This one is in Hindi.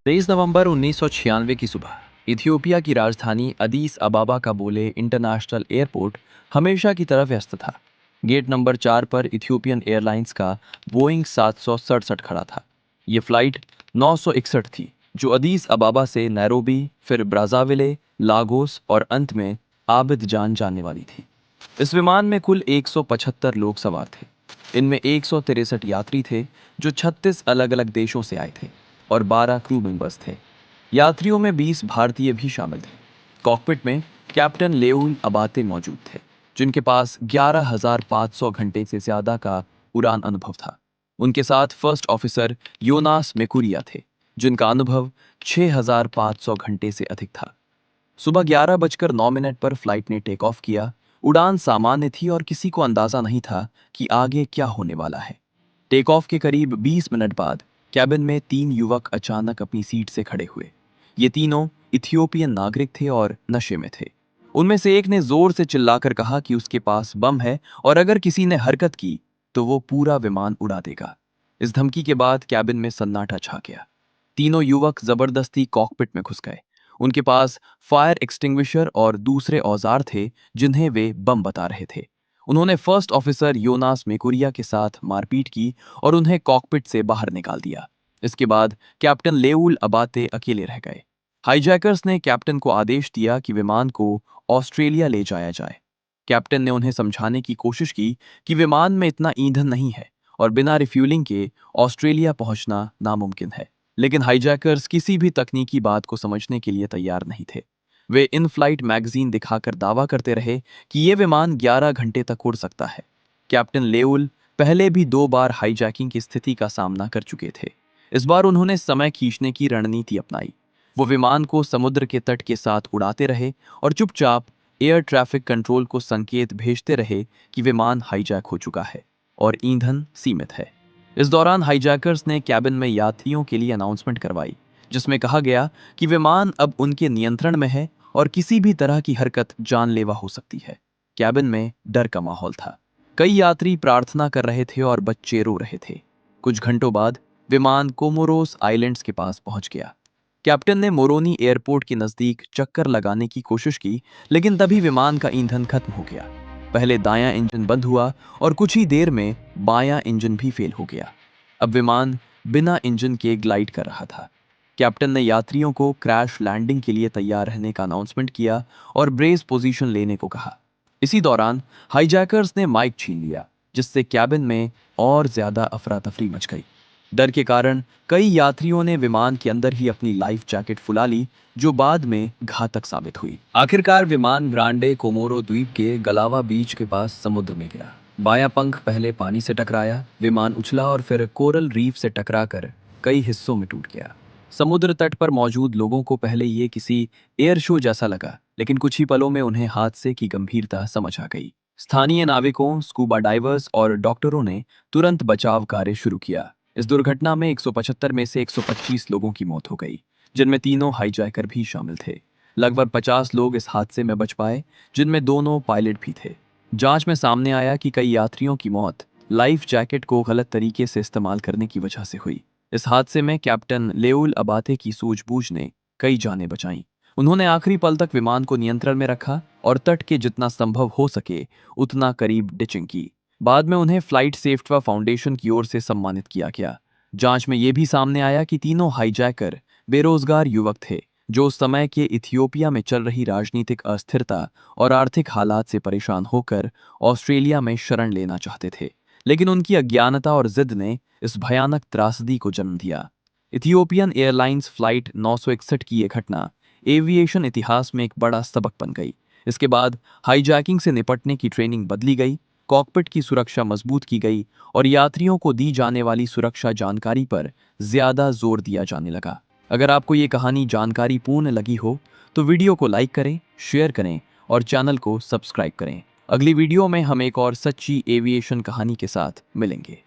23 नवंबर 1996 की सुबह इथियोपिया की राजधानी अदीस अबाबा का बोले इंटरनेशनल एयरपोर्ट हमेशा की तरह व्यस्त था। गेट नंबर 4 पर इथियोपियन एयरलाइंस का बोइंग 767 खड़ा था। ये फ्लाइट 961 थी, जो अदीस अबाबा से नैरोबी, फिर ब्राज़ाविले, लागोस और अंत में आबिदजान जाने वाली थी। इस विमान में कुल 175 लोग सवार थे। इनमें 163 यात्री थे, जो 36 अलग अलग देशों से आए थे, और 12 क्रू मेंबर्स थे। यात्रियों में 20 भारतीय भी शामिल थे। कॉकपिट में कैप्टन लेउल अबाते मौजूद थे, जिनके पास 11,500 घंटे से ज्यादा का उड़ान अनुभव था। उनके साथ फर्स्ट ऑफिसर योनास मेकुरिया थे, जिनका अनुभव 6,500 घंटे से अधिक था। सुबह 11:09 पर फ्लाइट ने टेक ऑफ किया। उड़ान सामान्य थी और किसी को अंदाजा नहीं था कि आगे क्या होने वाला है। टेक ऑफ के करीब 20 मिनट बाद कैबिन में 3 युवक अचानक अपनी सीट से खड़े हुए। ये तीनों इथियोपियन नागरिक थे और नशे में थे। उनमें से एक ने जोर से चिल्लाकर कहा कि उसके पास बम है और अगर किसी ने हरकत की तो वो पूरा विमान उड़ा देगा। इस धमकी के बाद कैबिन में सन्नाटा छा गया। तीनों युवक जबरदस्ती कॉकपिट में घुस गए। उनके पास फायर एक्सटिंग्विशर और दूसरे औजार थे, जिन्हें वे बम बता रहे थे। उन्होंने फर्स्ट ऑफिसर योनास मेकुरिया के साथ मारपीट की और उन्हें कॉकपिट से बाहर निकाल दिया। इसके बाद कैप्टन लेउल अबाते अकेले रह गए। हाईजैकर्स ने कैप्टन को आदेश दिया कि विमान को ऑस्ट्रेलिया ले जाया जाए। कैप्टन ने उन्हें समझाने की कोशिश की कि विमान में इतना ईंधन नहीं है और बिना रिफ्यूलिंग के ऑस्ट्रेलिया पहुंचना नामुमकिन है। लेकिन हाईजैकर्स किसी भी तकनीकी बात को समझने के लिए तैयार नहीं थे। वे इन फ्लाइट मैगजीन दिखाकर दावा करते रहे कि यह विमान 11 घंटे तक उड़ सकता है। कैप्टन लेउल पहले भी 2 बार हाईजैकिंग की स्थिति का सामना कर चुके थे। इस बार उन्होंने समय खींचने की रणनीति अपनाई। वो विमान को समुद्र के तट के साथ उड़ाते रहे और चुपचाप एयर ट्रैफिक कंट्रोल को संकेत भेजते रहे कि विमान हाईजैक हो चुका है और ईंधन सीमित है। इस दौरान हाईजैकर्स ने कैबिन में यात्रियों के लिए अनाउंसमेंट करवाई, जिसमें कहा गया कि विमान अब उनके नियंत्रण में है और किसी भी तरह की हरकत जानलेवा हो सकती है। कैबिन में डर का माहौल था। कई यात्री प्रार्थना कर रहे थे और बच्चे रो रहे थे। कुछ घंटों बाद विमान कोमोरोस आइलैंड्स के पास पहुंच गया। कैप्टन ने मोरोनी एयरपोर्ट के नजदीक चक्कर लगाने की कोशिश की, लेकिन तभी विमान का ईंधन खत्म हो गया। पहले दायां इंजन बंद हुआ और कुछ ही देर में बायां इंजन भी फेल हो गया। अब विमान बिना इंजन के ग्लाइड कर रहा था। कैप्टन ने यात्रियों को क्रैश लैंडिंग के लिए तैयार रहने का अनाउंसमेंट किया और ब्रेस पोजीशन लेने को कहा। इसी दौरान हाईजैकर्स ने माइक छीन लिया, जिससे कैबिन में और ज्यादा अफरा तफरी मच गई। डर के कारण कई यात्रियों ने विमान के अंदर ही अपनी लाइफ जैकेट फुला ली, जो बाद में घातक साबित हुई। आखिरकार विमान ग्रांडे कोमोरो द्वीप के गलावा बीच के पास समुद्र में गिरा। बायां पंख पहले पानी से टकराया, विमान उछला और फिर कोरल रीफ से टकराकर कई हिस्सों में टूट गया। समुद्र तट पर मौजूद लोगों को पहले ये किसी एयर शो जैसा लगा, लेकिन कुछ ही पलों में उन्हें हादसे की गंभीरता समझ आ गई। स्थानीय नाविकों, स्कूबा डाइवर्स और डॉक्टरों ने तुरंत बचाव कार्य शुरू किया। इस दुर्घटना में 175 में से 125 लोगों की मौत हो गई, जिनमें तीनों हाईजैकर भी शामिल थे। लगभग 50 लोग इस हादसे में बच पाए, जिनमें दोनों पायलट भी थे। जांच में सामने आया कि कई यात्रियों की मौत लाइफ जैकेट को गलत तरीके से इस्तेमाल करने की वजह से हुई। इस हादसे में कैप्टन लेउल अबाते की सूझबूझ ने कई जानें बचाईं। उन्होंने आखिरी पल तक विमान को नियंत्रण में रखा और तट के जितना संभव हो सके उतना करीब डिचिंग की। बाद में उन्हें फ्लाइट सेफ्टी फाउंडेशन की ओर से सम्मानित किया गया। जांच में यह भी सामने आया कि तीनों हाईजैकर बेरोजगार युवक थे, जो उस समय के इथियोपिया में चल रही राजनीतिक अस्थिरता और आर्थिक हालात से परेशान होकर ऑस्ट्रेलिया में शरण लेना चाहते थे। लेकिन उनकी अज्ञानता और जिद ने इस भयानक त्रासदी को जन्म दिया। इथियोपियन एयरलाइंस फ्लाइट 961 की यह घटना एविएशन इतिहास में एक बड़ा सबक बन गई। इसके बाद हाईजैकिंग से निपटने की ट्रेनिंग बदली गई, कॉकपिट की सुरक्षा मजबूत की गई और यात्रियों को दी जाने वाली सुरक्षा जानकारी पर ज्यादा जोर दिया जाने लगा। अगर आपको ये कहानी जानकारीपूर्ण लगी हो तो वीडियो को लाइक करें, शेयर करें और चैनल को सब्सक्राइब करें। अगली वीडियो में हम एक और सच्ची एविएशन कहानी के साथ मिलेंगे।